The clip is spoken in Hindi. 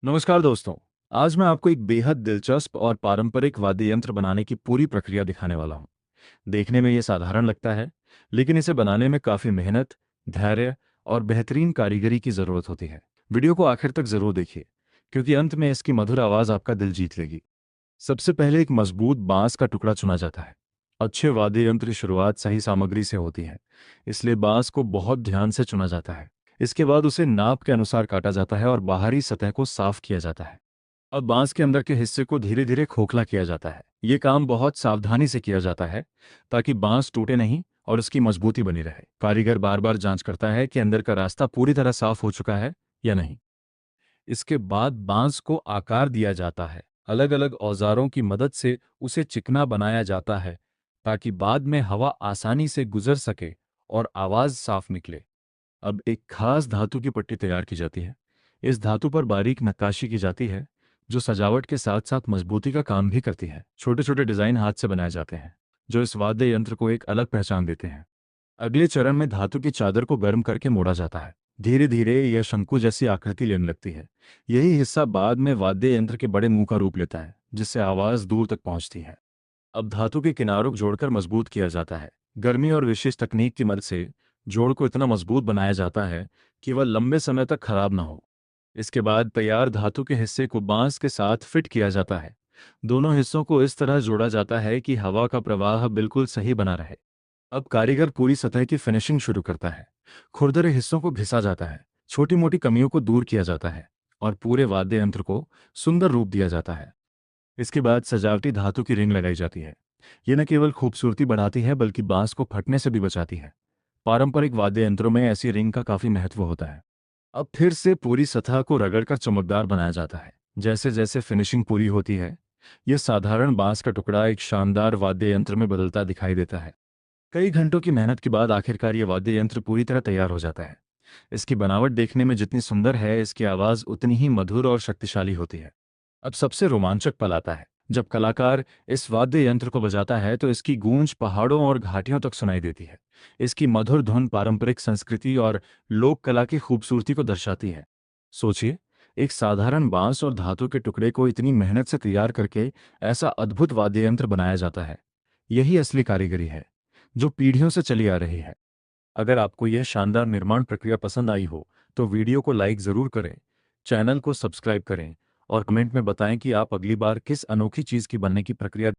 नमस्कार दोस्तों। आज मैं आपको एक बेहद दिलचस्प और पारंपरिक वाद्य यंत्र बनाने की पूरी प्रक्रिया दिखाने वाला हूँ। देखने में ये साधारण लगता है, लेकिन इसे बनाने में काफ़ी मेहनत, धैर्य और बेहतरीन कारीगरी की ज़रूरत होती है। वीडियो को आखिर तक ज़रूर देखिए, क्योंकि अंत में इसकी मधुर आवाज़ आपका दिल जीत लेगी। सबसे पहले एक मजबूत बांस का टुकड़ा चुना जाता है। अच्छे वाद्य यंत्र की शुरुआत सही सामग्री से होती है, इसलिए बांस को बहुत ध्यान से चुना जाता है। इसके बाद उसे नाप के अनुसार काटा जाता है और बाहरी सतह को साफ किया जाता है। अब बांस के अंदर के हिस्से को धीरे धीरे खोखला किया जाता है। ये काम बहुत सावधानी से किया जाता है, ताकि बांस टूटे नहीं और उसकी मजबूती बनी रहे। कारीगर बार बार जांच करता है कि अंदर का रास्ता पूरी तरह साफ हो चुका है या नहीं। इसके बाद बांस को आकार दिया जाता है। अलग अलग औजारों की मदद से उसे चिकना बनाया जाता है, ताकि बाद में हवा आसानी से गुजर सके और आवाज साफ निकले। अब एक खास धातु की पट्टी तैयार की जाती है। इस धातु पर बारीक नक्काशी की जाती है, जो सजावट के साथ साथ मजबूती का काम भी करती है। छोटे छोटे डिजाइन हाथ से बनाए जाते हैं, जो इस वाद्य यंत्र को एक अलग पहचान देते हैं। अगले चरण में धातु की चादर को गर्म करके मोड़ा जाता है। धीरे धीरे यह शंकु जैसी आकृति लेने लगती है। यही हिस्सा बाद में वाद्य यंत्र के बड़े मुंह का रूप लेता है, जिससे आवाज दूर तक पहुंचती है। अब धातु के किनारों को जोड़कर मजबूत किया जाता है। गर्मी और विशेष तकनीक की मदद से जोड़ को इतना मजबूत बनाया जाता है कि वह लंबे समय तक खराब ना हो। इसके बाद तैयार धातु के हिस्से को बांस के साथ फिट किया जाता है। दोनों हिस्सों को इस तरह जोड़ा जाता है कि हवा का प्रवाह बिल्कुल सही बना रहे। अब कारीगर पूरी सतह की फिनिशिंग शुरू करता है। खुरदरे हिस्सों को घिसा जाता है, छोटी मोटी कमियों को दूर किया जाता है और पूरे वाद्य यंत्र को सुंदर रूप दिया जाता है। इसके बाद सजावटी धातु की रिंग लगाई जाती है। ये न केवल खूबसूरती बढ़ाती है, बल्कि बांस को फटने से भी बचाती है। पारंपरिक वाद्य यंत्रों में ऐसी रिंग का काफी महत्व होता है। अब फिर से पूरी सतह को रगड़कर चमकदार बनाया जाता है। जैसे जैसे फिनिशिंग पूरी होती है, यह साधारण बांस का टुकड़ा एक शानदार वाद्य यंत्र में बदलता दिखाई देता है। कई घंटों की मेहनत के बाद आखिरकार ये वाद्य यंत्र पूरी तरह तैयार हो जाता है। इसकी बनावट देखने में जितनी सुंदर है, इसकी आवाज उतनी ही मधुर और शक्तिशाली होती है। अब सबसे रोमांचक पल आता है, जब कलाकार इस वाद्य यंत्र को बजाता है तो इसकी गूंज पहाड़ों और घाटियों तक सुनाई देती है। इसकी मधुर धुन पारंपरिक संस्कृति और लोक कला की खूबसूरती को दर्शाती है। सोचिए, एक साधारण बांस और धातु के टुकड़े को इतनी मेहनत से तैयार करके ऐसा अद्भुत वाद्य यंत्र बनाया जाता है। यही असली कारीगरी है, जो पीढ़ियों से चली आ रही है। अगर आपको यह शानदार निर्माण प्रक्रिया पसंद आई हो, तो वीडियो को लाइक ज़रूर करें, चैनल को सब्सक्राइब करें और कमेंट में बताएं कि आप अगली बार किस अनोखी चीज़ की बनने की प्रक्रिया